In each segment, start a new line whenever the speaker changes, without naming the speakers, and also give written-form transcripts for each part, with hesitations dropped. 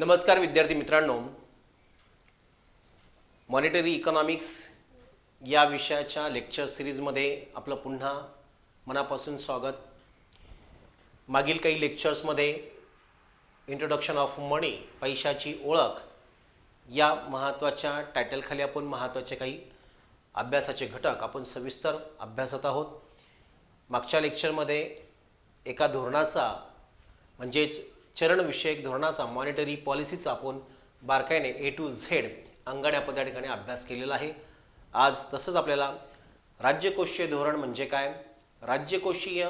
नमस्कार विद्यार्थी मित्रांनो, मॉनिटरी इकॉनॉमिक्स या विषयाच्या लेक्चर सिरीजमध्ये आपलं पुन्हा मनापासून स्वागत. मागील काही लेक्चर्समध्ये इंट्रोडक्शन ऑफ मनी, पैशाची ओळख या महत्त्वाच्या टायटलखाली आपण महत्त्वाचे काही अभ्यासाचे घटक आपण सविस्तर अभ्यासत आहोत. मागच्या लेक्चरमध्ये एका धोरणाचा म्हणजेच चरणविषयक धोरणाचा मॉनिटरी पॉलिसीचा आपण बारकाईने A to Z अंगाने आपण त्या ठिकाणी अभ्यास केलेला आहे. आज तसंच आपल्याला राज्यकोषीय धोरण म्हणजे काय, राज्यकोषीय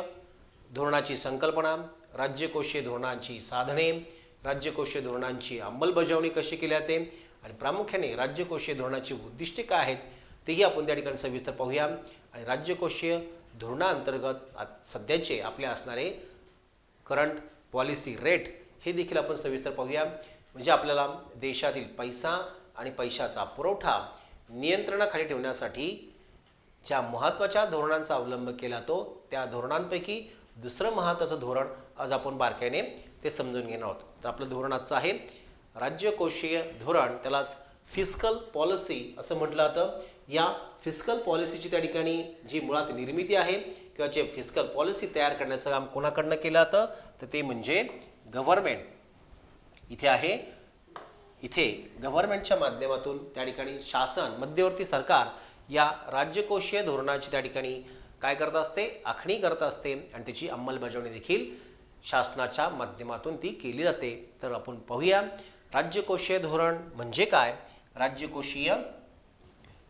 धोरणाची संकल्पना, राज्यकोषीय धोरणाची साधने, राज्यकोषीय धोरणांची अंमलबजावणी कशी केली जाते आणि प्रामुख्याने राज्यकोषीय धोरणाची उद्दिष्टे काय आहेत तेही आपण त्या ठिकाणी सविस्तर पाहूया. आणि राज्यकोषीय धोरणाअंतर्गत सध्याचे आपले असणारे करंट पॉलिसी रेट हे देखील आपण सविस्तर पाहूया. म्हणजे आपल्याला देशातील पैसा आणि पैशाचा पुरवठा नियंत्रणाखाली ठेवण्यासाठी ज्या महत्त्वाच्या धोरणांचा अवलंब केला तो त्या धोरणांपैकी दुसरं महत्त्वाचं धोरण आज आपण बारकाईने ते समजून घेणार आहोत. तर आपलं धोरण आजचं आहे राज्यकोषीय धोरण, त्यालाच फिस्कल पॉलिसी असं म्हटलं जातं. या फिस्कल पॉलिसीची त्या ठिकाणी जी मुळात निर्मिती आहे किंवा जे फिस्कल पॉलिसी तयार करण्याचं काम कोणाकडनं केलं जातं तर ते म्हणजे गव्हर्नमेंट. इथे आहे, इथे गव्हर्नमेंटच्या माध्यमातून त्या ठिकाणी शासन, मध्यवर्ती सरकार या राज्यकोषीय धोरणाची त्या ठिकाणी काय करत असते, आखणी करत असते आणि त्याची अंमलबजावणी देखील शासनाच्या माध्यमातून ती केली जाते. तर आपण पाहूया राज्यकोषीय धोरण म्हणजे काय, राज्यकोषीय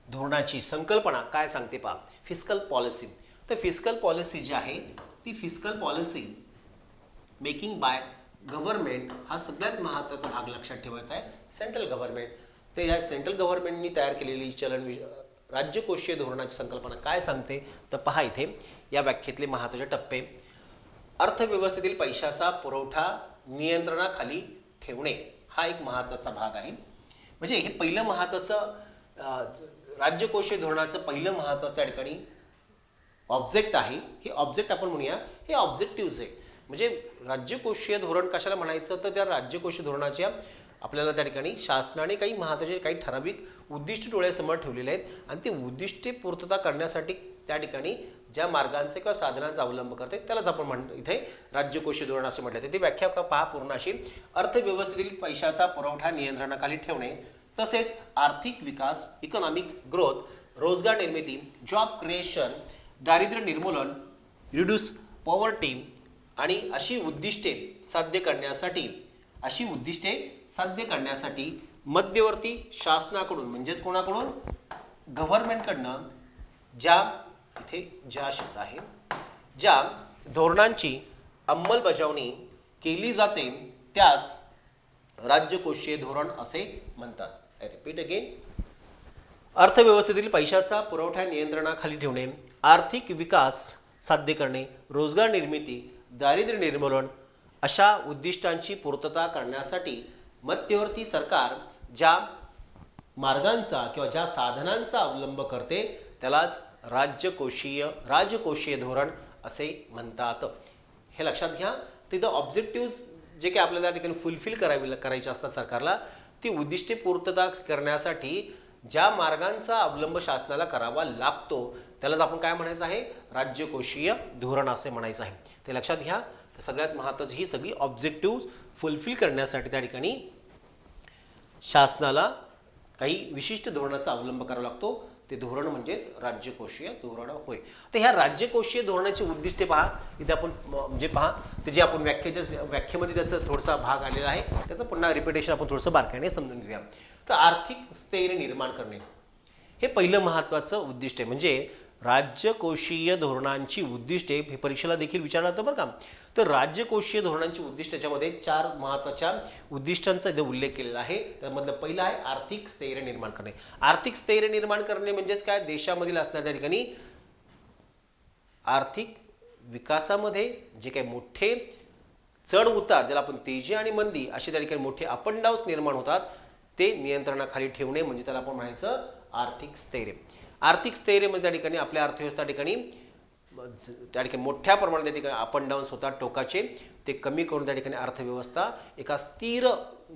धोरणाची संकल्पना काय सांगते पहा. फिस्कल पॉलिसी, तर फिस्कल पॉलिसी जी आहे ती fiscal policy making by government हा सगळ्यात महत्त्वाचा भाग लक्षात ठेवायचा आहे. सेंट्रल गव्हर्नमेंट, तर या सेंट्रल गव्हर्नमेंटनी तयार केलेली राज्यकोषीय धोरणाची संकल्पना काय सांगते तर पहा इथे या व्याख्येतले महत्त्वाचे टप्पे. अर्थव्यवस्थेतील पैशाचा पुरवठा नियंत्रणाखाली ठेवणे हा एक महत्त्वाचा भाग आहे. म्हणजे हे पहिलं महत्त्वाचं राज्यकोषीय धोरणाचं पहिलं महत्त्वाचं त्या ठिकाणी ऑब्जेक्ट आहे. हे ऑब्जेक्ट आपण म्हणूया, हे ऑब्जेक्टिव्ह आहे. म्हणजे राज्यकोषीय धोरण कशाला म्हणायचं तर त्या राज्यकोषीय धोरणाच्या आपल्याला त्या ठिकाणी शासनाने काही महत्त्वाचे काही ठराविक उद्दिष्ट डोळ्यासमोर ठेवलेले आहेत आणि ते उद्दिष्टे पूर्तता करण्यासाठी त्या ठिकाणी ज्या मार्गांचे किंवा साधनांचा अवलंब करते त्यालाच आपण इथे राज्यकोषीय धोरण असं म्हटलं जाते. ती व्याख्या पहा पूर्ण अशी, अर्थव्यवस्थेतील पैशाचा पुरवठा नियंत्रणाखाली ठेवणे तसेच आर्थिक विकास, इकॉनॉमिक ग्रोथ, रोजगार निर्मिती, जॉब क्रिएशन, दारिद्र्य निर्मूलन, रिड्यूस पॉवर्टी आणि अशी उद्दिष्टे साध्य करण्यासाठी मध्यवर्ती शासनाकडून म्हणजेच कोणाकडून, गव्हर्नमेंटकडनं ज्या शब्द आहे ज्या धोरणांची अंमलबजावणी केली जाते त्यास राज्यकोषीय धोरण असे म्हणतात. आय रिपीट अगेन, अर्थव्यवस्थेतील पैशाचा पुरवठा नियंत्रणाखाली ठेवणे, आर्थिक विकास साध्य करणे, रोजगार निर्मिती, दारिद्र्य निर्मूलन अशा उद्दिष्टांची पूर्तता करण्यासाठी मध्यवर्ती सरकार ज्या मार्गांचा किंवा ज्या साधनांचा अवलंब करते त्यालाच राजकोषीय धोरण असे म्हणतात. हे लक्षात घ्या. तिथं ऑब्जेक्टिव्ह जे काही आपल्याला त्या ठिकाणी फुलफिल करायचे असतात सरकारला, ती उद्दिष्टे पूर्तता करण्यासाठी ज्या मार्गांचा अवलंब शासनाला करावा लागतो त्यालाच आपण काय म्हणायचं आहे, राज्यकोषीय धोरण असे म्हणायचं आहे. ते लक्षात घ्या. तर सगळ्यात महत्त्वाची ही सगळी ऑब्जेक्टिव्ह फुलफिल करण्यासाठी त्या ठिकाणी शासनाला काही विशिष्ट धोरणाचा अवलंब करावा लागतो. ते धोरण म्हणजेच राज्यकोषीय धोरण होय. तर ह्या राज्यकोषीय धोरणाची उद्दिष्टे पहा इथे आपण म्हणजे पहा ते जे आपण व्याख्येमध्ये त्याचा थोडासा भाग आलेला आहे त्याचं पुन्हा रिपिटेशन आपण थोडंसं बारकाईने समजून घेऊया. तर आर्थिक स्थैर्य निर्माण करणे हे पहिलं महत्त्वाचं उद्दिष्ट आहे. म्हणजे राज्यकोषीय धोरणांची उद्दिष्टे हे परीक्षेला देखील विचारलं जातं बरं का. तर राज्यकोषीय धोरणांची उद्दिष्ट याच्यामध्ये 4 महत्त्वाच्या उद्दिष्टांचा इथे उल्लेख केलेला आहे. त्यामधलं पहिलं आहे आर्थिक स्थैर्य निर्माण करणे. आर्थिक स्थैर्य निर्माण करणे म्हणजेच काय, देशामधील असणाऱ्या त्या ठिकाणी आर्थिक विकासामध्ये जे काही मोठे चढ उतार, ज्याला आपण तेजी आणि मंदी असे त्या ठिकाणी मोठे अप अँड डाऊन्स निर्माण होतात ते नियंत्रणाखाली ठेवणे म्हणजे त्याला आपण म्हणायचं आर्थिक स्थैर्य. आर्थिक स्थैर्य म्हणजे त्या ठिकाणी आपल्या अर्थव्यवस्था ठिकाणी मोठ्या प्रमाणात त्या ठिकाणी अप अँड डाऊन्स होतात टोकाचे, ते कमी करून त्या ठिकाणी अर्थव्यवस्था एका स्थिर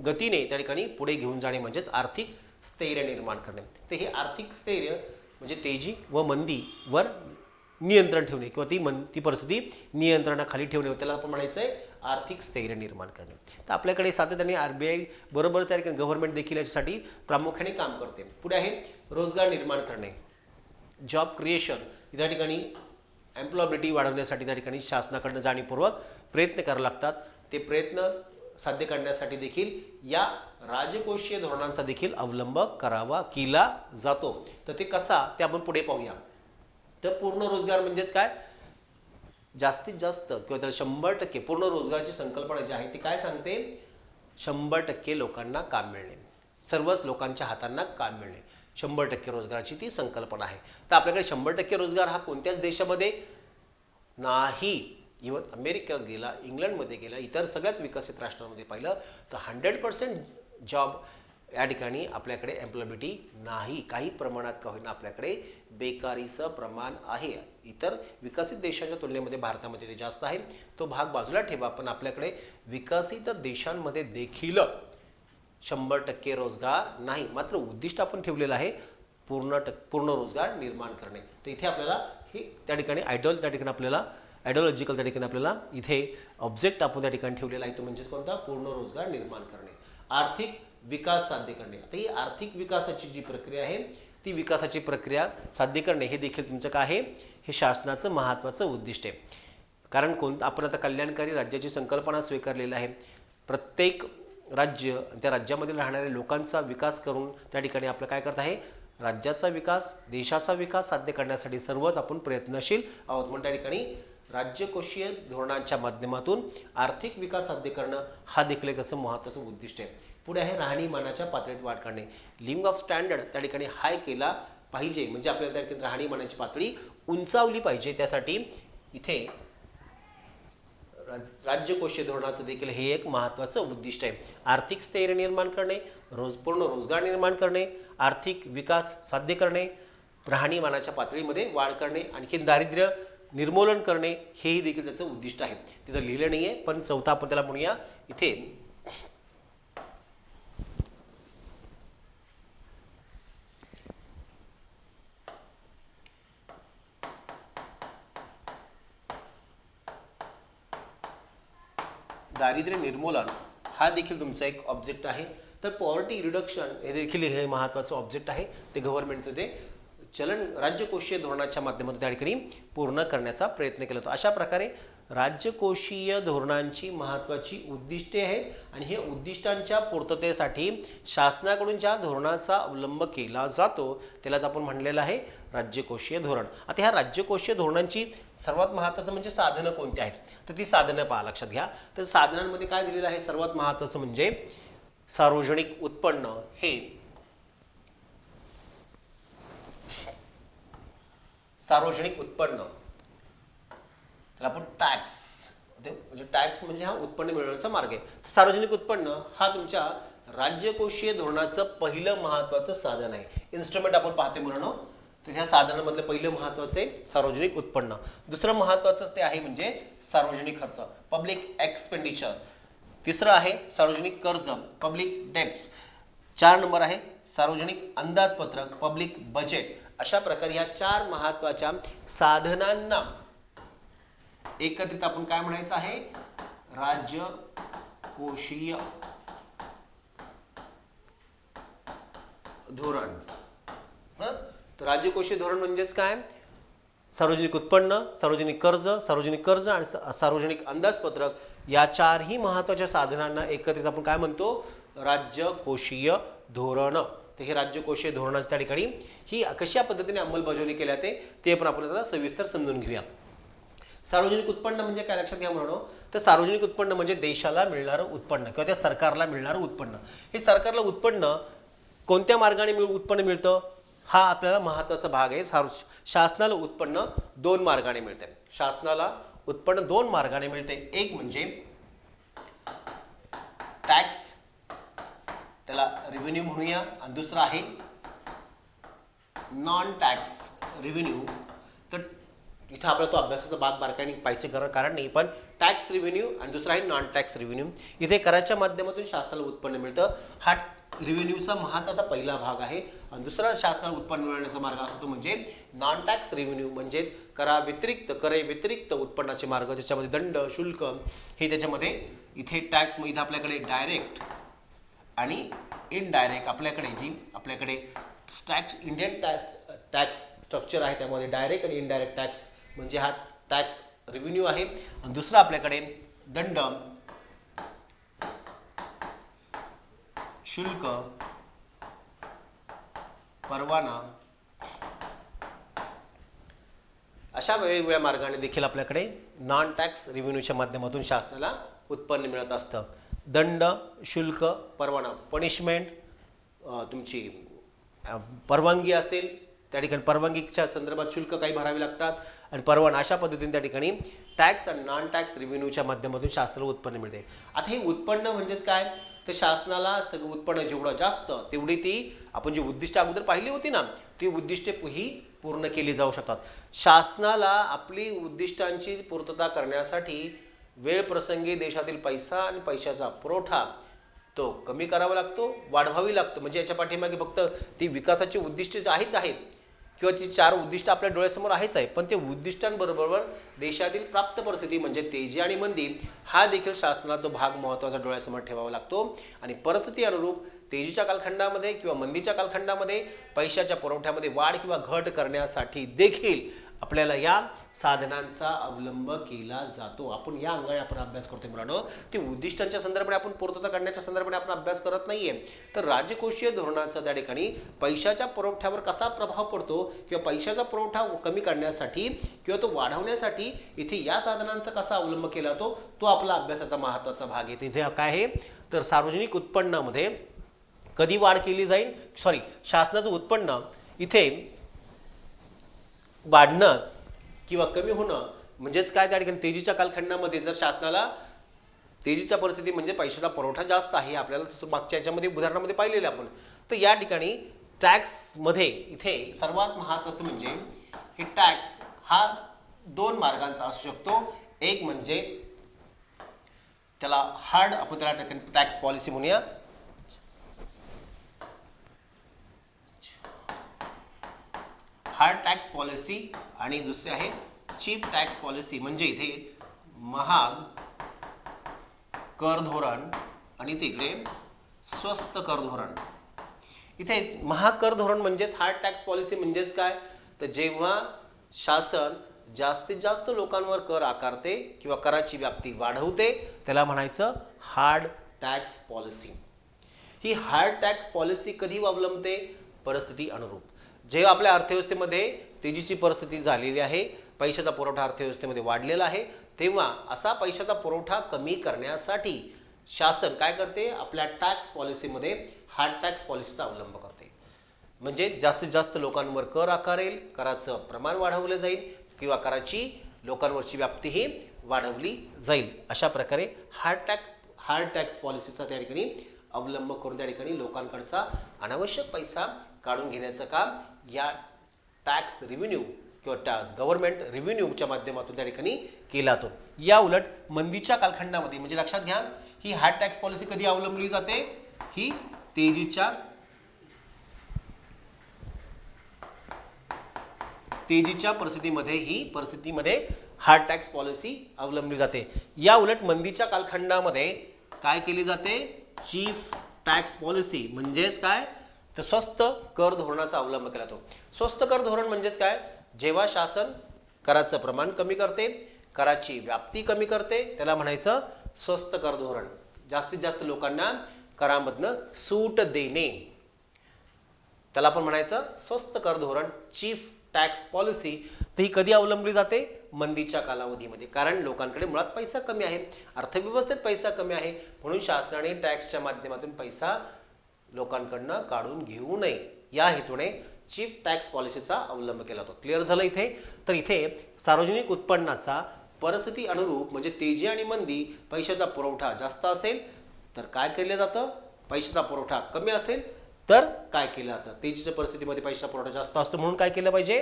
गतीने त्या ठिकाणी पुढे घेऊन जाणे म्हणजेच आर्थिक स्थैर्य निर्माण करणे. तर हे आर्थिक स्थैर्य म्हणजे तेजी व मंदीवर नियंत्रण ठेवणे किंवा ती परिस्थिती नियंत्रणाखाली ठेवणे, त्याला आपण म्हणायचं आहे आर्थिक स्थैर्य निर्माण करणे. तर आपल्याकडे सातत्याने RBI बरोबर त्या ठिकाणी गव्हर्नमेंट देखील याच्यासाठी प्रामुख्याने काम करते. पुढे आहे रोजगार निर्माण करणे, जॉब क्रिएशन. त्या ठिकाणी एम्प्लॉयबिलिटी वाढवण्यासाठी त्या ठिकाणी शासनाकडनं जाणीवपूर्वक प्रयत्न करावे लागतात. ते प्रयत्न साध्य करण्यासाठी देखील या राजकोषीय धोरणांचा देखील अवलंब केला जातो. तर ते कसा ते आपण पुढे पाहूया. तर पूर्ण रोजगार म्हणजेच काय, जास्तीत जास्त किंवा त्याला 100% पूर्ण रोजगाराची संकल्पना जी आहे ती काय सांगते, 100% लोकांना काम मिळणे, सर्वच लोकांच्या हातांना काम मिळणे, 100% रोजगाराची ती संकल्पना आहे. तर आपल्याकडे 100% रोजगार हा कोणत्याच देशामध्ये नाही. इव्हन अमेरिका गेला, इंग्लंडमध्ये गेला, इतर सगळ्याच विकसित राष्ट्रांमध्ये पाहिलं तर 100% जॉब या ठिकाणी आपल्याकडे एम्प्लॉयबिलिटी नाही. काही प्रमाणात का होईना आपल्याकडे बेकारीचं प्रमाण आहे. इतर विकसित देशांच्या तुलनेमध्ये भारतामध्ये ते जास्त आहे. तो भाग बाजूला ठेवा, पण आपल्याकडे विकसित देशांमध्ये देखील 100% रोजगार नाही. मात्र उद्दिष्ट आपण ठेवलेलं आहे पूर्ण रोजगार निर्माण करणे. तर इथे आपल्याला हे त्या ठिकाणी आयडिओलॉजिकल त्या ठिकाणी आपल्याला इथे ऑब्जेक्ट आपण त्या ठिकाणी ठेवलेला आहे, तो म्हणजेच कोणता, पूर्ण रोजगार निर्माण करणे, आर्थिक विकास साध्य करणे. आता ही आर्थिक विकासाची जी प्रक्रिया आहे ती विकासाची प्रक्रिया साध्य करणे हे देखील तुमचं काय आहे, हे शासनाचं महत्त्वाचं उद्दिष्ट आहे. कारण आपण आता कल्याणकारी राज्याची संकल्पना स्वीकारलेली आहे. प्रत्येक राज्य त्या राज्यामध्ये राहणाऱ्या लोकांचा विकास करून त्या ठिकाणी आपलं काय करत आहे, राज्याचा विकास, देशाचा विकास साध्य करण्यासाठी सर्वच आपण प्रयत्नशील आहोत. म्हणून त्या ठिकाणी राज्यकोषीय धोरणांच्या माध्यमातून आर्थिक विकास साध्य करणं हा देखील एक असं महत्त्वाचं उद्दिष्ट आहे. पुढे आहे राहणीमानाच्या पातळीत वाढ करणे, लिव्हिंग ऑफ स्टँडर्ड त्या ठिकाणी हाय केला पाहिजे, म्हणजे आपल्याला त्या ठिकाणी राहणीमानाची पातळी उंचावली पाहिजे. त्यासाठी इथे राज्यकोषीय धोरणाचं देखील हे एक महत्त्वाचं उद्दिष्ट आहे. आर्थिक स्थैर्य निर्माण करणे, पूर्ण रोजगार निर्माण करणे, आर्थिक विकास साध्य करणे, राहणीमानाच्या पातळीमध्ये वाढ करणे, आणखी दारिद्र्य निर्मूलन करणे हेही देखील त्याचं उद्दिष्ट आहे. तिथं लिहिलं नाही आहे, पण चौथा आपण त्याला म्हणूया इथे दारिद्र्य निर्मूलन हा देखील तुमचा एक ऑब्जेक्ट आहे. तर पॉवर्टी रिडक्शन हे देखील हे महत्त्वाचं ऑब्जेक्ट आहे. ते गव्हर्नमेंटचं ते राज्यकोषीय धोरणाच्या माध्यमातून त्या ठिकाणी पूर्ण करण्याचा प्रयत्न केला जातो. अशा प्रकारे राज्यकोषीय धोरणांची महत्त्वाची उद्दिष्टे आहेत आणि हे उद्दिष्टांच्या पूर्ततेसाठी शासनाकडून ज्या धोरणाचा अवलंब केला जातो त्यालाच आपण म्हणलेलं आहे राज्यकोषीय धोरण. आता ह्या राज्यकोषीय धोरणांची सर्वात महत्त्वाचं म्हणजे साधनं कोणती आहेत, तर ती साधनं पहा, लक्षात घ्या. तर साधनांमध्ये काय दिलेलं आहे, सर्वात महत्त्वाचं म्हणजे सार्वजनिक उत्पन्न. हे सार्वजनिक उत्पन्न त्याला आपण टॅक्स, म्हणजे टॅक्स म्हणजे हा उत्पन्न मिळवण्याचा मार्ग आहे. सार्वजनिक उत्पन्न हा तुमच्या राज्यकोषीय धोरणाचं पहिलं महत्त्वाचं साधन आहे, इन्स्ट्रुमेंट आपण पाहते म्हणून. तर ह्या साधनामधलं पहिलं महत्त्वाचं आहे सार्वजनिक उत्पन्न. दुसरं महत्त्वाचं ते आहे म्हणजे सार्वजनिक खर्च, पब्लिक एक्सपेंडिचर. तिसरं आहे सार्वजनिक कर्ज, पब्लिक डेब्ट्स. 4 नंबर आहे सार्वजनिक अंदाजपत्रक, पब्लिक बजेट. अशा प्रकारे या 4 महत्त्वाच्या साधनांना एकत्रित आपण काय म्हणायचं आहे, राज्यकोषीय धोरण. तर राज्यकोषीय धोरण म्हणजेच काय, सार्वजनिक उत्पन्न, सार्वजनिक कर्ज आणि सार्वजनिक अंदाजपत्रक या 4ही महत्त्वाच्या साधनांना एकत्रित आपण काय म्हणतो, राज्यकोषीय धोरण. तर हे राज्यकोषीय धोरणाच्या त्या ठिकाणी ही कशा पद्धतीने अंमलबजावणी केल्या ते पण आपण आता सविस्तर समजून घेऊया. सार्वजनिक उत्पन्न म्हणजे काय, लक्षात घ्या म्हणून. तर सार्वजनिक उत्पन्न म्हणजे देशाला मिळणारं उत्पन्न किंवा त्या सरकारला मिळणारं उत्पन्न. हे सरकारला उत्पन्न कोणत्या मार्गाने उत्पन्न मिळतं हा आपल्याला महत्त्वाचा भाग आहे. शासनाला उत्पन्न 2 मार्गाने मिळते. शासनाला उत्पन्न 2 मार्गाने मिळते. एक म्हणजे टॅक्स, त्याला रेव्हेन्यू म्हणूया, आणि दुसरा आहे नॉन टॅक्स रेव्हेन्यू. तर इथं आपल्याला तो अभ्यासाचा भाग बारकाईने पाहिजे कारण नाही, पण टॅक्स रिव्हेन्यू आणि दुसरा आहे नॉन टॅक्स रिव्हेन्यू. इथे कराच्या माध्यमातून शासनाला उत्पन्न मिळतं. हा रिव्हेन्यूचा महत्त्वाचा पहिला भाग आहे. आणि दुसरा शासनाला उत्पन्न मिळवण्याचा मार्ग असतो म्हणजे नॉन टॅक्स रिव्हेन्यू, म्हणजेच करे व्यतिरिक्त उत्पन्नाचे मार्ग, ज्याच्यामध्ये दंड, शुल्क हे त्याच्यामध्ये. इथे टॅक्स इथे आपल्याकडे डायरेक्ट आणि इनडायरेक्ट आपल्याकडे टॅक्स इंडियन टॅक्स स्ट्रक्चर आहे, त्यामध्ये डायरेक्ट आणि इनडायरेक्ट टॅक्स म्हणजे हा टॅक्स रिव्हेन्यू आहे. आणि दुसरा आपल्याकडे दंड, शुल्क, परवाना अशा वेगवेगळ्या मार्गाने देखील आपल्याकडे नॉन टॅक्स रिव्हेन्यूच्या माध्यमातून शासनाला उत्पन्न मिळत असतं. दंड, शुल्क, परवाना, पनिशमेंट, तुमची परवानगी असेल त्या ठिकाणी परवानगीच्या संदर्भात शुल्क काही भरावे लागतात आणि परवाना, अशा पद्धतीने त्या ठिकाणी टॅक्स आणि नॉन टॅक्स रिव्हेन्यूच्या माध्यमातून शासनाला उत्पन्न मिळते. आता हे उत्पन्न म्हणजेच काय, तर शासनाला सगळं उत्पन्न जेवढं जास्त तेवढी ती आपण जी उद्दिष्ट अगोदर पाहिली होती ना, ती उद्दिष्टे ही पूर्ण केली जाऊ शकतात. शासनाला आपली उद्दिष्टांची पूर्तता करण्यासाठी वेळ प्रसंगी देशातील पैसा आणि पैशाचा पुरवठा तो कमी करावा लागतो, वाढवावी लागतो. म्हणजे याच्या पाठीमागे फक्त ती विकासाची उद्दिष्टे जे आहेत किंवा ती 4 उद्दिष्ट आपल्या डोळ्यासमोर आहेच आहे, पण ते उद्दिष्टांबरोबर देशातील प्राप्त परिस्थिती म्हणजे तेजी आणि मंदी हा देखील शासनाला तो भाग महत्त्वाचा डोळ्यासमोर ठेवावा लागतो. आणि परिस्थिती अनुरूप तेजीच्या कालखंडामध्ये किंवा मंदीच्या कालखंडामध्ये पैशाच्या पुरवठ्यामध्ये वाढ किंवा घट करण्यासाठी देखील आपल्याला या साधनांचा अवलंब केला जातो. आपण या अंगाने आपण अभ्यास करतोय मुलांनो. ते उद्दिष्टांच्या संदर्भाने आपण पूर्तता करण्याच्या संदर्भाने आपण अभ्यास करत नाहीये. तर राजकोषीय धोरणाचा त्या ठिकाणी पैशाच्या पुरवठ्यावर कसा प्रभाव पडतो किंवा पैशाचा पुरवठा कमी करण्यासाठी किंवा तो वाढवण्यासाठी इथे या साधनांचा कसा अवलंब केला जातो, तो आपला अभ्यासाचा महत्त्वाचा भाग आहे. इथे काय आहे तर सार्वजनिक उत्पन्नामध्ये कधी वाढ केली जाईल, शासनाचं उत्पन्न इथे वाढणं किंवा कमी होणं म्हणजेच काय, त्या ठिकाणी तेजीच्या कालखंडामध्ये जर शासनाला तेजीच्या परिस्थिती म्हणजे पैशाचा पुरवठा जास्त आहे, आपल्याला तसं मागच्या याच्यामध्ये उदाहरणामध्ये पाहिलेलं आपण. तर या ठिकाणी टॅक्समध्ये इथे सर्वात महत्त्वाचं म्हणजे हे टॅक्स हा 2 मार्गांचा असू शकतो. एक म्हणजे त्याला हार्ड, आपण त्याला टॅक्स पॉलिसी म्हणूया, हार्ड टॅक्स पॉलिसी, आणि दुसरे आहे चीप टॅक्स पॉलिसी. म्हणजे इथे महाग कर धोरण आणि तिकडे स्वस्त कर धोरण. इथे महाग कर धोरण म्हणजेच हार्ड टॅक्स पॉलिसी म्हणजेच काय, तर जेव्हा शासन जास्तीत जास्त लोकांवर कर आकारते किंवा कराची व्याप्ती वाढवते त्याला म्हणायचं हार्ड टॅक्स पॉलिसी. ही हार्ड टॅक्स पॉलिसी कधी अवलंबते, परिस्थिती अनुरूप. जेव्हा आपल्या अर्थव्यवस्थेमध्ये तेजीची परिस्थिती झालेली आहे, पैशाचा पुरवठा अर्थव्यवस्थेमध्ये वाढलेला आहे, तेव्हा असा पैशाचा पुरवठा कमी करण्यासाठी शासन काय करते, आपल्या टॅक्स पॉलिसीमध्ये हार्ड टॅक्स पॉलिसीचा अवलंब करते. म्हणजे जास्तीत जास्त लोकांवर कर आकारेल, कराचं प्रमाण वाढवलं जाईल किंवा कराची लोकांवरची व्याप्तीही वाढवली जाईल. अशा प्रकारे हार्ड टॅक्स पॉलिसीचा त्या ठिकाणी अवलंब करून त्या ठिकाणी लोकांकडचा अनावश्यक पैसा काढून घेण्याचं काम या टॅक्स रिव्हेन्यू किंवा गव्हर्नमेंट रिव्हेन्यूच्या माध्यमातून त्या ठिकाणी केला जातो. या उलट मंदीच्या कालखंडामध्ये म्हणजे लक्षात घ्या, ही हार्ड टॅक्स पॉलिसी कधी अवलंबली जाते, ही तेजीच्या परिस्थितीमध्ये हार्ड टॅक्स पॉलिसी अवलंबली जाते. या उलट मंदीच्या कालखंडामध्ये काय केली जाते, चीफ टॅक्स पॉलिसी म्हणजेच काय, तर स्वस्त कर धोरणाचा अवलंब केला जातो. स्वस्त कर धोरण म्हणजेच काय, जेव्हा शासन कराचं प्रमाण कमी करते, कराची व्याप्ती कमी करते, त्याला म्हणायचं स्वस्त कर धोरण. जास्तीत जास्त लोकांना करामधनं सूट देणे त्याला आपण म्हणायचं स्वस्त कर धोरण, चीफ टॅक्स पॉलिसी. तर ही कधी अवलंबली जाते, मंदीच्या कालावधीमध्ये. कारण लोकांकडे मुळात पैसा कमी आहे, अर्थव्यवस्थेत पैसा कमी आहे, म्हणून शासनाने टॅक्सच्या माध्यमातून पैसा लोकांकडनं काढून घेऊ नये या हेतूने चीफ टॅक्स पॉलिसीचा अवलंब केला जातो. क्लिअर झालं इथे. तर इथे सार्वजनिक उत्पन्नाचा परिस्थिती अनुरूप म्हणजे तेजी आणि मंदी, पैशाचा पुरवठा जास्त असेल तर काय केलं जातं, पैशाचा पुरवठा कमी असेल तर काय केलं जातं, तेजीच्या परिस्थितीमध्ये पैशाचा पुरवठा जास्त असतो म्हणून काय केलं पाहिजे,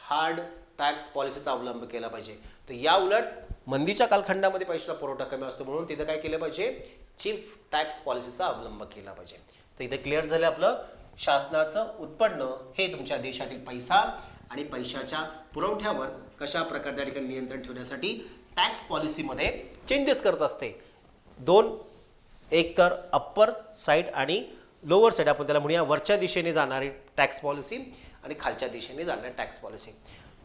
हार्ड टॅक्स पॉलिसीचा अवलंब केला पाहिजे. तर या उलट मंदीच्या कालखंडामध्ये पैशाचा पुरवठा कमी असतो म्हणून तिथं काय केलं पाहिजे, चीफ टॅक्स पॉलिसीचा अवलंब केला पाहिजे. तर इथे क्लिअर झालं आपलं शासनाचं उत्पन्न हे तुमच्या देशातील पैसा आणि पैशाच्या पुरवठ्यावर कशा प्रकारे त्या ठिकाणी नियंत्रण ठेवण्यासाठी टॅक्स पॉलिसीमध्ये चेंजेस करत असते. दोन, एक तर अप्पर साईड आणि लोअर साईड आपण त्याला म्हणूया, वरच्या दिशेने जाणारी टॅक्स पॉलिसी आणि खालच्या दिशेने जाणारी टॅक्स पॉलिसी.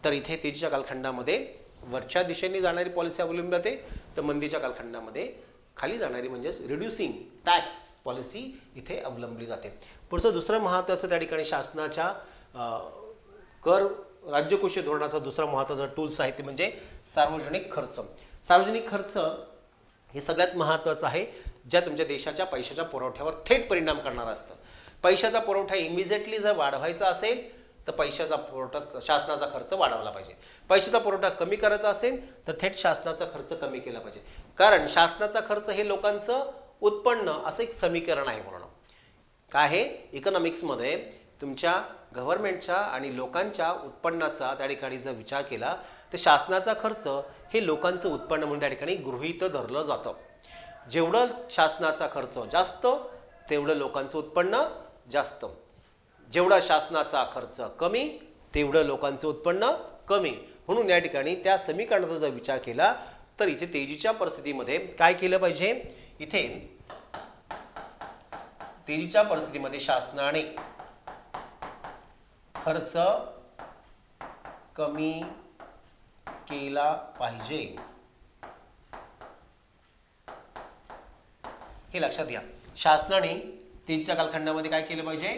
तर इथे तेजीच्या कालखंडामध्ये वरच्या दिशेने जाणारी पॉलिसी अवलंबली जाते, तर मंदीच्या कालखंडामध्ये खाली जाणारी म्हणजेच रिड्युसिंग टॅक्स पॉलिसी इथे अवलंबली जाते. पुढचं दुसरं महत्त्वाचं त्या ठिकाणी शासनाच्या कर राज्यकोषीय धोरणाचा दुसरा महत्त्वाचा टूल्स आहे ते म्हणजे सार्वजनिक खर्च. सार्वजनिक खर्च हे सगळ्यात महत्त्वाचं आहे, ज्या तुमच्या देशाच्या पैशाच्या पुरवठ्यावर थेट परिणाम करणारं असतं. पैशाचा पुरवठा इमिजिएटली जर वाढवायचा असेल तर पैशाचा पुरवठा शासनाचा खर्च वाढवला पाहिजे. पैशाचा पुरवठा कमी करायचा असेल तर थेट शासनाचा खर्च कमी केला पाहिजे. कारण शासनाचा खर्च हे लोकांचं उत्पन्न असं एक समीकरण आहे. म्हणून काय आहे, इकॉनॉमिक्समध्ये तुमच्या गव्हर्नमेंटच्या आणि लोकांच्या उत्पन्नाचा त्या ठिकाणी जर विचार केला तर शासनाचा खर्च हे लोकांचं उत्पन्न म्हणून त्या ठिकाणी गृहीत धरलं जातं. जेवढं शासनाचा खर्च जास्त तेवढं लोकांचं उत्पन्न जास्त, जेवढा शासनाचा खर्च कमी तेवढं लोकांचं उत्पन्न कमी. म्हणून या ठिकाणी त्या समीकरणाचा जर विचार केला तर इथे तेजीच्या परिस्थितीमध्ये काय केलं पाहिजे, इथे तेजीच्या परिस्थितीमध्ये शासनाने खर्च कमी केला पाहिजे हे लक्षात घ्या. शासनाने तेजीच्या कालखंडामध्ये काय केलं पाहिजे,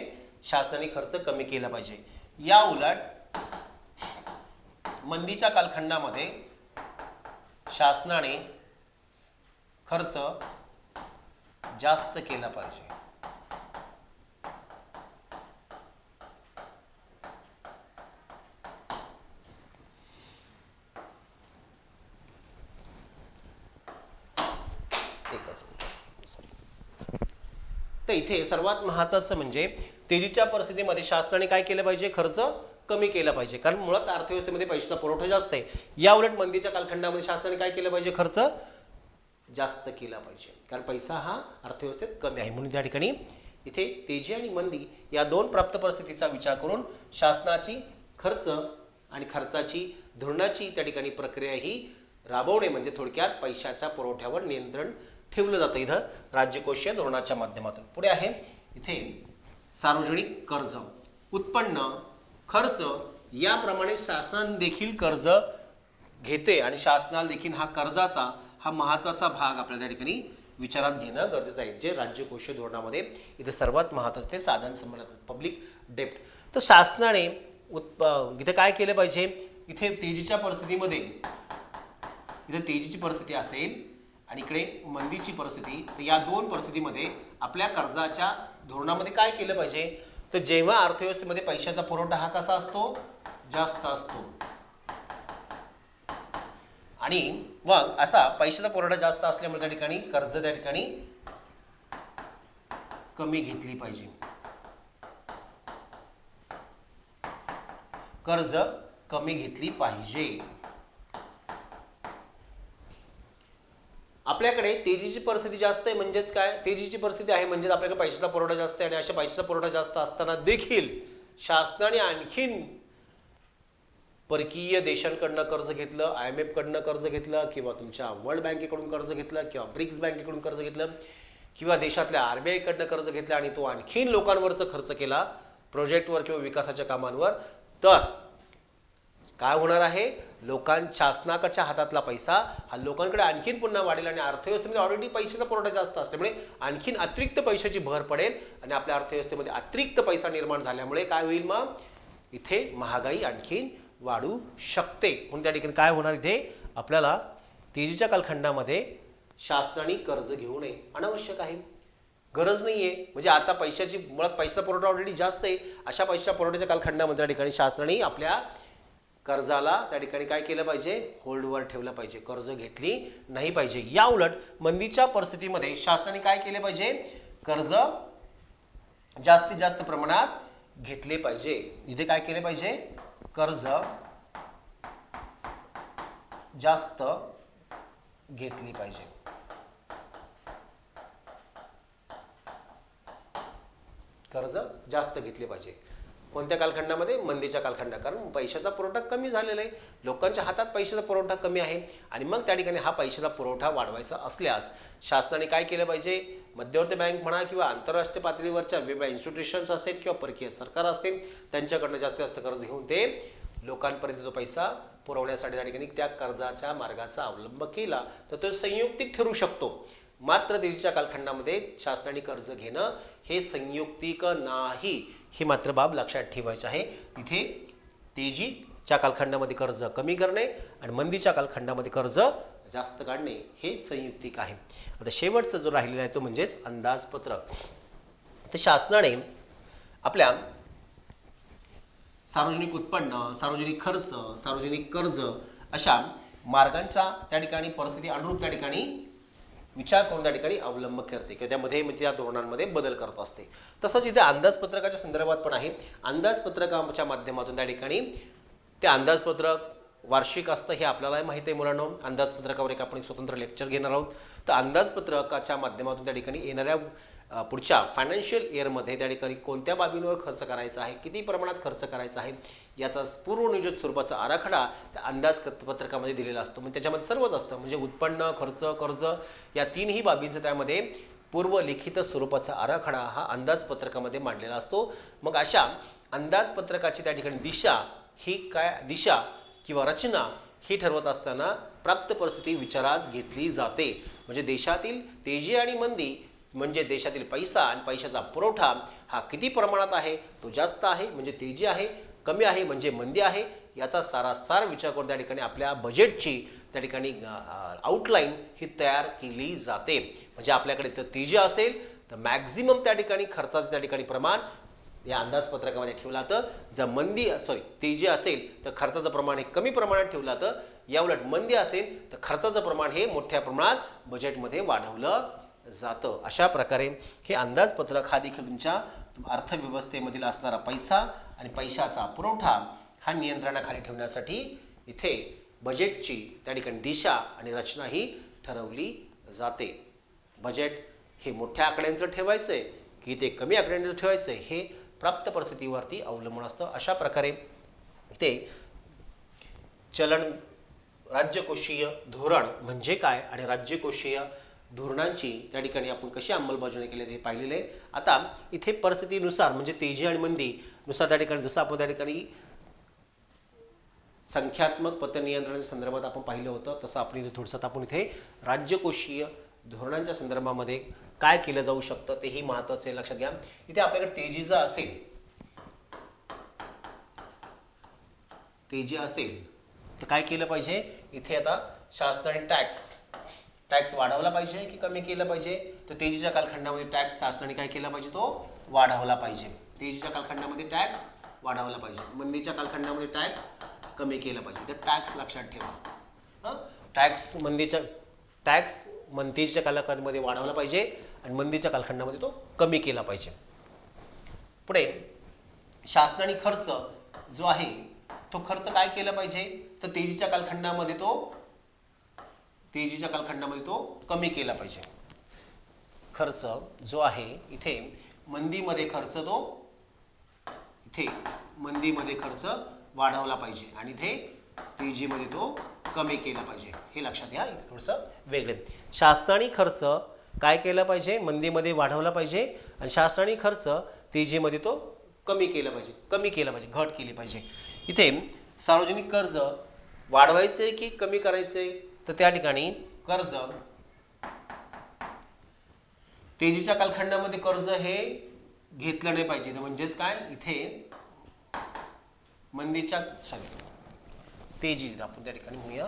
शासनाने खर्च कमी केला पाहिजे. या उलट मंदीच्या कालखंडामध्ये शासनाने खर्च जास्त केला पाहिजे. तर इथे सर्वात महत्त्वाचं म्हणजे तेजीच्या परिस्थितीमध्ये शासनाने काय केलं पाहिजे, खर्च कमी केला पाहिजे. कारण मुळात अर्थव्यवस्थेमध्ये पैशाचा पुरवठा जास्त आहे. या उलट मंदीच्या कालखंडामध्ये शासनाने काय केलं पाहिजे, खर्च जास्त केला पाहिजे. कारण पैसा हा अर्थव्यवस्थेत कमी आहे. म्हणून त्या ठिकाणी इथे तेजी आणि मंदी या दोन प्राप्त परिस्थितीचा विचार करून शासनाची खर्च आणि खर्चाची धोरणाची त्या ठिकाणी प्रक्रिया ही राबवणे म्हणजे थोडक्यात पैशाच्या पुरवठ्यावर नियंत्रण ठेवलं जातं इथं राज्यकोषीय धोरणाच्या माध्यमातून. पुढे आहे इथे सार्वजनिक कर्ज, उत्पन्न, खर्च याप्रमाणे शासन देखील कर्ज घेते आणि शासनाला देखील हा कर्जाचा हा महत्त्वाचा भाग आपल्या त्या ठिकाणी विचारात घेणं गरजेचं आहे. जे राज्यकोषीय धोरणामध्ये इथे सर्वात महत्त्वाचं ते साधन संबंध पब्लिक डेप्ट. तर शासनाने इथे काय केलं पाहिजे, इथे तेजीच्या परिस्थितीमध्ये इथे तेजीची परिस्थिती असेल आणि इकडे मंदीची परिस्थिती, तर या दोन परिस्थितीमध्ये आपल्या कर्जाच्या धोरणामध्ये काय केलं पाहिजे, तर जेव्हा अर्थव्यवस्थेमध्ये पैशाचा पुरवठा हा कसा असतो, जास्त असतो आणि मग असा पैशाचा पुरवठा जास्त असल्यामुळे त्या ठिकाणी कर्ज त्या ठिकाणी कमी घेतली पाहिजे. कर्ज कमी घेतली पाहिजे. आपल्याकडे तेजीची परिस्थिती जास्त आहे म्हणजेच काय, तेजीची परिस्थिती आहे म्हणजेच आपल्याकडे पैशाचा पुरवठा जास्त आहे आणि अशा पैशाचा पुरवठा जास्त असताना देखील शासनाने आणखीन परकीय देशांकडनं कर्ज घेतलं, IMF कडनं कर्ज घेतलं किंवा तुमच्या वर्ल्ड बँकेकडून कर्ज घेतलं किंवा ब्रिक्स बँकेकडून कर्ज घेतलं किंवा देशातल्या RBI कडनं कर्ज घेतलं आणि तो आणखीन लोकांवरचं खर्च केला प्रोजेक्टवर किंवा विकासाच्या कामांवर, तर काय होणार आहे, शासनाकडच्या हातातला पैसा हा लोकांकडे आणखीन पुन्हा वाढेल आणि अर्थव्यवस्थेमध्ये ऑलरेडी पैशाचा पुरवठा जास्त असल्यामुळे आणखीन अतिरिक्त पैशाची भर पडेल आणि आपल्या अर्थव्यवस्थेमध्ये अतिरिक्त पैसा निर्माण झाल्यामुळे काय होईल, मग इथे महागाई आणखीन वाढू शकते. म्हणून त्या ठिकाणी काय होणार, इथे आपल्याला तेजीच्या कालखंडामध्ये शासनाने कर्ज घेऊ नये, अनावश्यक आहे, गरज नाही आहे. म्हणजे आता पैशाची मुळात पैसा पुरवठा ऑलरेडी जास्त आहे, अशा पैसा पुरवठ्याच्या कालखंडामध्ये त्या ठिकाणी शासनाने आपल्या कर्जाला त्या ठिकाणी काय केलं पाहिजे, होल्डवर ठेवलं पाहिजे, कर्ज घेतली नाही पाहिजे. या उलट मंदीच्या परिस्थितीमध्ये शासनाने काय केले पाहिजे, कर्ज जास्तीत जास्त प्रमाणात घेतले पाहिजे. इथे काय केले पाहिजे, कर्ज जास्त घेतली पाहिजे. कर्ज जास्त घेतले पाहिजे. कोणत्या कालखंडामध्ये? मंदीच्या कालखंडात. कारण पैशाचा पुरवठा कमी झालेला आहे, लोकांच्या हातात पैशाचा पुरवठा कमी आहे आणि मग त्या ठिकाणी हा पैशाचा पुरवठा वाढवायचा असल्यास शासनाने काय केलं पाहिजे? मध्यवर्ती बँक म्हणा किंवा आंतरराष्ट्रीय पातळीवरच्या वेगवेगळ्या इन्स्टिट्यूशन्स असेल किंवा परकीय सरकार असतील त्यांच्याकडनं जास्तीत जास्त कर्ज घेऊन ते लोकांपर्यंत तो पैसा पुरवण्यासाठी त्या ठिकाणी त्या कर्जाच्या मार्गाचा अवलंब केला तर तो संयुक्तिक ठरू शकतो. मात्र तेजीच्या कालखंडामध्ये शासनाने कर्ज घेणं हे संयुक्तिक नाही, ही मात्र बाब लक्षात ठेवायची आहे. तिथे तेजीच्या कालखंडामध्ये कर्ज कमी करणे आणि मंदीच्या कालखंडामध्ये कर्ज जास्त काढणे हे संयुक्तिक आहे. आता शेवटचा जो राहिलेला आहे तो म्हणजेच अंदाजपत्रक. तर शासनाने आपल्या सार्वजनिक उत्पन्न, सार्वजनिक खर्च, सार्वजनिक कर्ज अशा मार्गांचा त्या ठिकाणी परिस्थिती अनुरूप त्या ठिकाणी विचार करून त्या ठिकाणी अवलंब करते किंवा त्यामध्ये त्या धोरणांमध्ये बदल करत असते. तसंच इथे अंदाजपत्रकाच्या संदर्भात पण आहे. अंदाजपत्रकाच्या माध्यमातून त्या ठिकाणी ते अंदाजपत्रक वार्षिक असतं हे आपल्याला माहिती आहे मुलांनो. अंदाजपत्रकावर एक आपण स्वतंत्र लेक्चर घेणार आहोत. तर अंदाजपत्रकाच्या माध्यमातून त्या ठिकाणी येणाऱ्या पुढच्या फायनान्शियल इयरमध्ये त्या ठिकाणी कोणत्या बाबींवर खर्च करायचा आहे, किती प्रमाणात खर्च करायचा आहे याचा पूर्वनियोजित स्वरूपाचा आराखडा त्या अंदाजपत्रकामध्ये दिलेला असतो. म्हणजे त्याच्यामध्ये सर्वच असतं, म्हणजे उत्पन्न, खर्च, कर्ज या तीनही बाबींचं त्यामध्ये पूर्वलिखित स्वरूपाचा आराखडा हा अंदाजपत्रकामध्ये मांडलेला असतो. मग अशा अंदाजपत्रकाची त्या ठिकाणी दिशा ही काय दिशा किंवा रचना ही ठरवत असताना प्राप्त परिस्थिती विचारात घेतली जाते. म्हणजे देशातील तेजी आणि मंदी म्हणजे देशातील पैसा आणि पैशाचा पुरवठा हा किती प्रमाणात आहे, तो जास्त आहे म्हणजे तेजी आहे, कमी आहे म्हणजे मंदी आहे, याचा सारासार विचार करून त्या ठिकाणी आपल्या बजेटची त्या ठिकाणी आउटलाईन ही तयार केली जाते. म्हणजे आपल्याकडे जर तेजी असेल तर मॅक्झिमम त्या ठिकाणी खर्चाचं त्या ठिकाणी प्रमाण या अंदाजपत्रकामध्ये ठेवला तर जर तेजी असेल तर खर्चाचं प्रमाण हे कमी प्रमाणात ठेवलं तर याउलट मंदी असेल तर खर्चाचं प्रमाण हे मोठ्या प्रमाणात बजेटमध्ये वाढवलं जातं. अशा प्रकारे हे अंदाजपत्रक हा देखील तुमच्या अर्थव्यवस्थेमधील असणारा पैसा आणि पैशाचा पुरवठा हा नियंत्रणाखाली ठेवण्यासाठी इथे बजेटची त्या ठिकाणी दिशा आणि रचना ही ठरवली जाते. बजेट हे मोठ्या आकड्यांचं ठेवायचं आहे की ते कमी आकड्यांचं ठेवायचं आहे हे प्राप्त परिस्थितीवरती अवलंबून असतं. अशा प्रकारे ते चलन राज्यकोषीय धोरण म्हणजे काय आणि राज्यकोषीय धोरणांची त्या ठिकाणी आपण कशी अंमलबजावणी केली हे पाहिलेले आहे. आता इथे परिस्थितीनुसार म्हणजे तेजी आणि मंदीनुसार त्या ठिकाणी जसं आपण त्या ठिकाणी संख्यात्मक पतनियंत्रणाच्या संदर्भात आपण पाहिलं होतं तसं आपण इथे थोडंसं आपण इथे राज्यकोषीय धोरणांच्या संदर्भामध्ये काय केलं जाऊ शकतं तेही महत्त्वाचं आहे, लक्षात घ्या. इथे आपल्याकडे तेजी असेल तर काय केलं पाहिजे? इथे आता शासनाने टॅक्स वाढवला पाहिजे की कमी केलं पाहिजे? तर तेजीच्या कालखंडामध्ये टॅक्स शासनाने काय केला पाहिजे? तो वाढवला पाहिजे. तेजीच्या कालखंडामध्ये टॅक्स वाढवला पाहिजे, मंदीच्या कालखंडामध्ये टॅक्स कमी केला पाहिजे. तर टॅक्स लक्षात ठेवा. टॅक्स मंदीच्या कालखंडामध्ये वाढवला पाहिजे आणि मंदीच्या कालखंडामध्ये तो कमी केला पाहिजे. पुढे शासनाने खर्च जो आहे तो खर्च काय केला पाहिजे? तर तेजीच्या कालखंडामध्ये तो कमी केला पाहिजे. खर्च जो आहे इथे मंदीमध्ये खर्च वाढवला पाहिजे आणि इथे तेजीमध्ये तो कमी केला पाहिजे. हे लक्षात घ्या. इथे थोडंसं वेगळे शासनाने खर्च काय केला पाहिजे? मंदीमध्ये वाढवला पाहिजे आणि शासनाने खर्च तेजीमध्ये तो कमी केला पाहिजे, घट केली पाहिजे. इथे सार्वजनिक कर्ज वाढवायचे की कमी करायचे? तर त्या ठिकाणी कर्ज तेजीच्या कालखंडामध्ये कर्ज हे घेतलं नाही पाहिजे. म्हणजेच काय? इथे तेजी आपण त्या ठिकाणी म्हणूया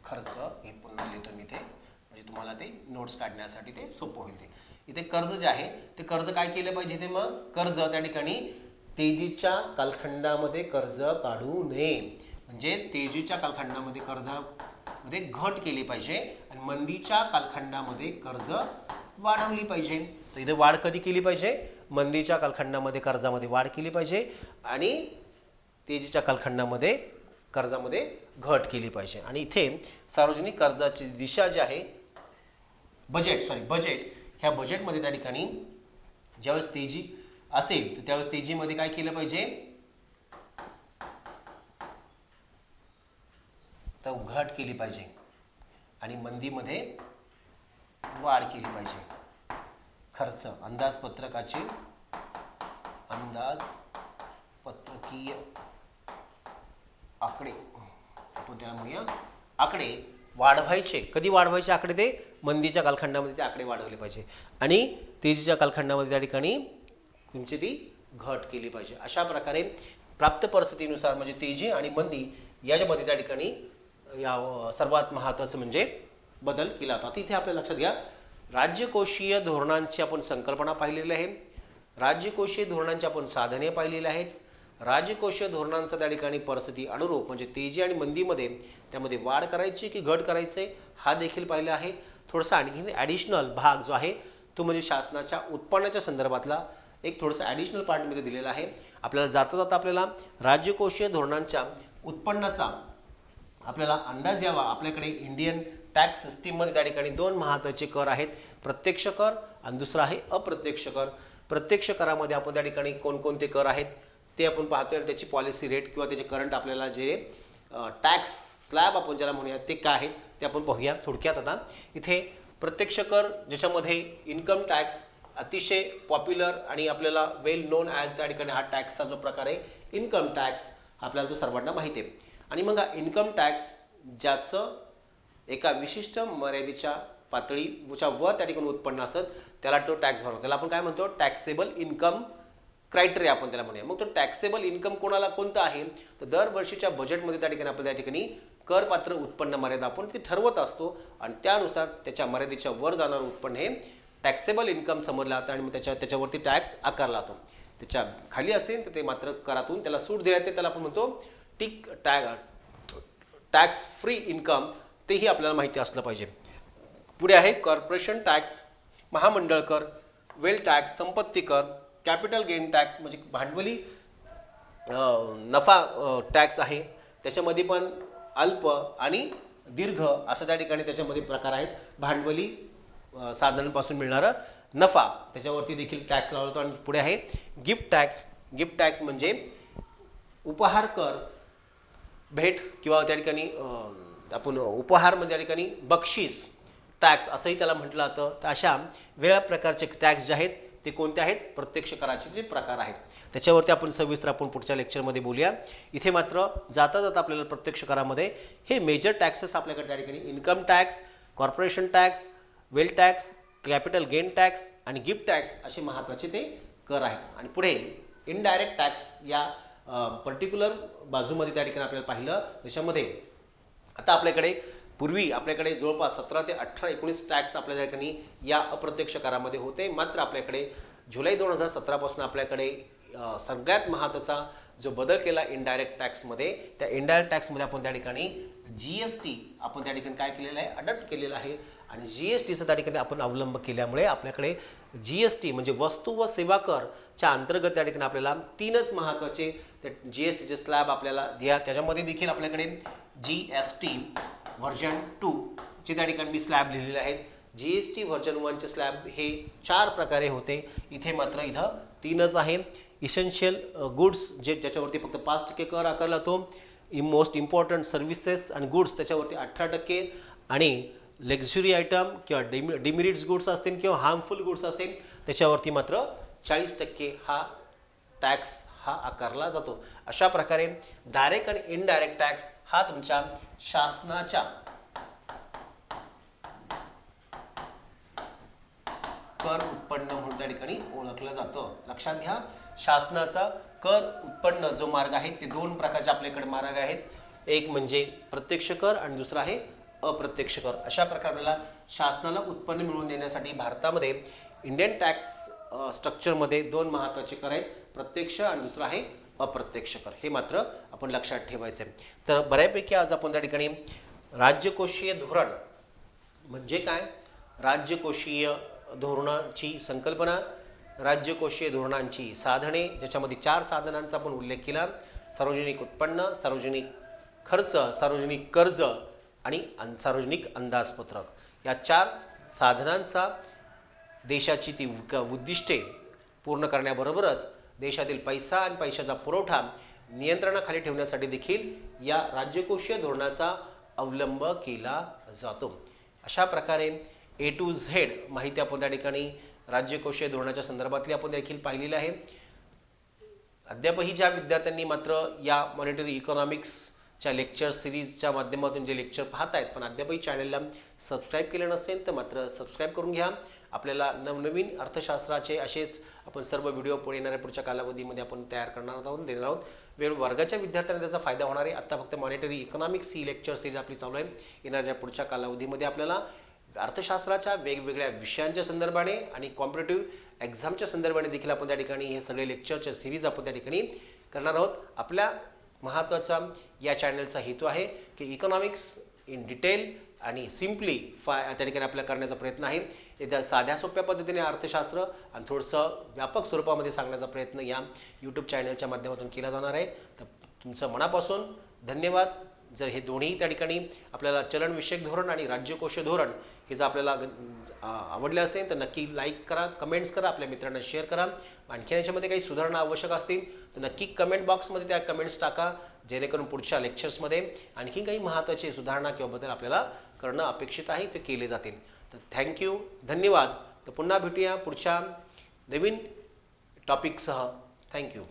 खर्च हे पुन्हा लिहितो मी इथे म्हणजे तुम्हाला ते नोट्स काढण्यासाठी ते सोपं होईल. ते इथे कर्ज जे आहे ते कर्ज काय केलं पाहिजे? ते मग कर्ज त्या ठिकाणी तेजीच्या कालखंडामध्ये कर्ज काढू नये. म्हणजे तेजीच्या कालखंडामध्ये कर्जामध्ये घट केली पाहिजे आणि मंदीच्या कालखंडामध्ये कर्ज वाढवली पाहिजे. तर इथे वाढ कधी केली पाहिजे? मंदीच्या कालखंडामध्ये कर्जामध्ये वाढ केली पाहिजे आणि तेजीच्या कालखंडामध्ये कर्जामध्ये घट केली पाहिजे. आणि इथे सार्वजनिक कर्जाची दिशा जी आहे बजेट ह्या बजेटमध्ये त्या ठिकाणी ज्यावेळेस तेजी असेल तर त्यावेळेस तेजीमध्ये काय केलं पाहिजे, तर घट केली पाहिजे आणि मंदीमध्ये वाढ केली पाहिजे. खर्च अंदाजपत्रकीय आकडे आपण त्याला म्हणूया आकडे वाढवायचे. कधी वाढवायचे आकडे, ते मंदीच्या कालखंडामध्ये ते आकडे वाढवले पाहिजे आणि तेजीच्या कालखंडामध्ये त्या ठिकाणी तुमची ती घट केली पाहिजे. अशा प्रकारे प्राप्त परिस्थितीनुसार म्हणजे तेजी आणि मंदी याच्यामध्ये त्या ठिकाणी या सर्वात महत्त्वाचं म्हणजे बदल केला जातो. इथे आपल्या लक्षात घ्या, राज्यकोषीय धोरणांची आपण संकल्पना पाहिलेली आहे, राज्यकोषीय धोरणांची आपण साधने पाहिलेली आहेत, राज्यकोषीय धोरणांचा त्या ठिकाणी परिस्थिती अनुरूप म्हणजे तेजी आणि मंदीमध्ये त्यामध्ये वाढ करायची की घट करायचे हा देखील पाहिला आहे. थोडासा आणखी ॲडिशनल भाग जो आहे तो म्हणजे शासनाच्या उत्पन्नाच्या संदर्भातला एक थोडंसं ॲडिशनल पार्टमध्ये दिलेला आहे. आपल्याला जाता आपल्याला राज्यकोषीय धोरणांच्या उत्पन्नाचा आपल्याला अंदाज यावा. आपल्याकडे इंडियन टॅक्स सिस्टीममध्ये त्या ठिकाणी दोन महत्त्वाचे कर आहेत, प्रत्यक्ष कर आणि दुसरा आहे अप्रत्यक्ष कर. प्रत्यक्ष करामध्ये आपण त्या ठिकाणी कोणकोणते कर आहेत ते आपण पाहतोय आणि त्याची पॉलिसी रेट किंवा त्याचे करंट आपल्याला जे टॅक्स स्लॅब आपण ज्याला म्हणूया ते काय आहेत ते आपण पाहूया थोडक्यात. आता इथे प्रत्यक्ष कर ज्याच्यामध्ये इन्कम टॅक्स अतिशय पॉप्युलर आणि आपल्याला वेल नोन ॲज त्या ठिकाणी हा टॅक्सचा जो प्रकार आहे इन्कम टॅक्स आपल्याला तो सर्वांना माहिती आहे. आणि मग हा इन्कम टॅक्स ज्याचं एका विशिष्ट मर्यादेच्या पातळीच्या वर त्या ठिकाणी उत्पन्न असत त्याला तो टॅक्स भरतो. त्याला आपण काय म्हणतो, टॅक्सेबल इन्कम क्रायटेरिया आपण त्याला म्हणूया. मग तो टॅक्सेबल इन्कम कोणाला कोणता आहे, तर दरवर्षीच्या बजेटमध्ये त्या ठिकाणी आपल्याला त्या ठिकाणी करपात्र उत्पन्न मर्यादा आपण ती ठरवत असतो आणि त्यानुसार त्याच्या मर्यादेच्या वर जाणारं उत्पन्न हे टॅक्सेबल इन्कम समजलं जातं आणि मग त्याच्यावरती टॅक्स आकारला जातो. त्याच्या खाली असेल तर ते मात्र करातून त्याला सूट देण्यात येते, त्याला आपण म्हणतो टॅक्स फ्री इन्कम, तेही आपल्याला माहिती असलं पाहिजे. पुढे आहे कॉर्पोरेशन टॅक्स, महामंडळ कर, वेल टॅक्स, संपत्ती कर, कॅपिटल गेन टॅक्स म्हणजे भांडवली नफा टॅक्स आहे. त्याच्यामध्ये पण अल्प आणि दीर्घ असं त्या ठिकाणी त्याच्यामध्ये प्रकार आहेत. भांडवली साधनांपासून मिळणारा नफा त्याच्यावरती देखील टॅक्स लावला जातो. आणि पुढे आहे गिफ्ट टॅक्स. गिफ्ट टॅक्स म्हणजे उपहार कर, भेट किंवा त्या ठिकाणी आपण उपहार म्हणजे त्या ठिकाणी बक्षीस टॅक्स असंही त्याला म्हटलं जातं. तर अशा वेगळ्या प्रकारचे टॅक्स जे आहेत ते कोणते आहेत, प्रत्यक्ष कराचे जे प्रकार आहेत त्याच्यावरती आपण सविस्तर आपण पुढच्या लेक्चरमध्ये बोलूया. इथे मात्र जाता आपल्याला प्रत्यक्ष करामध्ये हे मेजर टॅक्सेस आपल्याकडे त्या ठिकाणी इन्कम टॅक्स, कॉर्पोरेशन टॅक्स, वेल टॅक्स, कॅपिटल गेन टॅक्स आणि गिफ्ट टॅक्स असे महत्त्वाचे ते कर आहेत. आणि पुढे इनडायरेक्ट टॅक्स या पर्टिक्युलर बाजूमध्ये त्या ठिकाणी आपल्याला पाहिलं. त्याच्यामध्ये आता आपल्याकडे पूर्वी आपल्याकडे जवळपास 17 ते 18, 19 टॅक्स आपल्या ठिकाणी या अप्रत्यक्ष करामध्ये होते. मात्र आपल्याकडे जुलै 2017 पासून आपल्याकडे सगळ्यात महत्त्वाचा जो बदल केला इनडायरेक्ट टॅक्समध्ये, त्या इनडायरेक्ट टॅक्समध्ये आपण त्या ठिकाणी GST आपण त्या ठिकाणी काय केलेलं आहे, अडॉप्ट केलेलं आहे. आणि GSTचा त्या ठिकाणी आपण अवलंब केल्यामुळे आपल्याकडे GST म्हणजे वस्तू व सेवा करच्या अंतर्गत त्या ठिकाणी आपल्याला तीनच महत्त्वाचे ते GSTचे स्लॅब आपल्याला द्या. त्याच्यामध्ये देखील आपल्याकडे GST व्हर्जन 2 चे त्या ठिकाणी मी स्लॅब लिहिलेले आहेत. GST व्हर्जन 1 चे स्लॅब हे 4 प्रकारे होते, इथे मात्र इथं 3च आहे. इसेन्शियल गुड्स ज्याच्यावरती फक्त 5% कर आकारला जातो. मोस्ट इम्पॉर्टंट सर्व्हिसेस आणि गुड्स त्याच्यावरती 18% आणि लक्झरी आयटम किंवा डिमेरिट्स गुड्स असतील किंवा हार्मफुल गुड्स असेल त्याच्यावरती मात्र 40% हा टॅक्स हा आकारला जातो. अशा प्रकारे डायरेक्ट आणि इनडायरेक्ट टॅक्स हा तुमच्या शासनाच्या कर उत्पन्न म्हणून त्या ठिकाणी ओळखलं जातं. लक्षात घ्या, शासनाचा कर उत्पन्न जो मार्ग आहे ते 2 प्रकारचे आपल्याकडे मार्ग आहेत. एक म्हणजे प्रत्यक्ष कर आणि दुसरा आहे अप्रत्यक्ष कर. अशा प्रकाराला शासनाला उत्पन्न मिळवून देण्यासाठी भारतामध्ये इंडियन टॅक्स स्ट्रक्चरमध्ये 2 महत्त्वाचे कर आहेत, प्रत्यक्ष आणि दुसरा आहे अप्रत्यक्ष कर. हे मात्र आपण लक्षात ठेवायचं आहे. तर बऱ्यापैकी आज आपण त्या ठिकाणी राज्यकोषीय धोरण म्हणजे काय, राज्यकोषीय धोरणाची संकल्पना, राज्यकोषीय धोरणांची साधने ज्याच्यामध्ये 4 साधनांचा आपण उल्लेख केला. सार्वजनिक उत्पन्न, सार्वजनिक खर्च, सार्वजनिक कर्ज आणि सार्वजनिक अंदाजपत्रक या 4 साधनांचा देशाची ती उद्दिष्टे पूर्ण करण्याबरोबरच देशातील पैसा आणि पैशाचा पुरवठा नियंत्रणाखाली ठेवण्यासाठी देखील या राज्यकोषीय धोरणाचा अवलंब केला जातो. अशा प्रकारे A to Z माहिती आपण त्या ठिकाणी राज्यकोषीय धोरणाच्या संदर्भातली आपण देखील पाहिलेली आहे. अद्यापही ज्या विद्यार्थ्यांनी मात्र या मॉनिटरी इकॉनॉमिक्सच्या लेक्चर सिरीजच्या माध्यमातून जे लेक्चर पाहत आहेत पण अद्यापही चॅनलला सबस्क्राईब केलं नसेल तर मात्र सबस्क्राईब करून घ्या. आपल्याला नवनवीन अर्थशास्त्राचे असेच आपण सर्व व्हिडिओ येणाऱ्या पुढच्या कालावधीमध्ये आपण तयार करणार आहोत, देणार आहोत. वर्गाच्या विद्यार्थ्यांना त्याचा फायदा होणार आहे. आत्ता फक्त मॉनिटरी इकॉनॉमिक्स ही लेक्चर सिरीज आपली चालू आहे. येणाऱ्या पुढच्या कालावधीमध्ये आपल्याला अर्थशास्त्राच्या वेगवेगळ्या विषयांच्या संदर्भाने आणि कॉम्पिटेटिव्ह एक्झामच्या संदर्भाने देखील आपण त्या ठिकाणी हे सगळे लेक्चरच्या सिरीज आपण त्या ठिकाणी करणार आहोत. आपल्या महत्त्वाचा या चॅनलचा हेतू आहे की इकॉनॉमिक्स इन डिटेल आणि सिम्पली त्या ठिकाणी आपल्याला करण्याचा प्रयत्न आहे. एकदा साध्या सोप्या पद्धतीने अर्थशास्त्र आणि थोडंसं व्यापक स्वरूपामध्ये सांगण्याचा प्रयत्न या यूट्यूब चॅनलच्या माध्यमातून केला जाणार आहे. तर तुमचं मनापासून धन्यवाद. जर हे दोन्ही त्या ठिकाणी आपल्याला चलनविषयक धोरण आणि राज्यकोषीय धोरण हे जर आपल्याला आवडले असेल तर नक्की लाईक करा, कमेंट्स करा, आपल्या मित्रांना शेअर करा. आणखी याच्यामध्ये काही सुधारणा आवश्यक असतील तर नक्की कमेंट बॉक्समध्ये त्या कमेंट्स टाका, जेणेकरून पुढच्या लेक्चर्समध्ये आणखी काही महत्त्वाची सुधारणा किंवा बदल आपल्याला करणं अपेक्षित आहे ते केले जातील. तर थँक्यू, धन्यवाद. तर पुन्हा भेटूया पुढच्या नवीन टॉपिकसह. थँक्यू.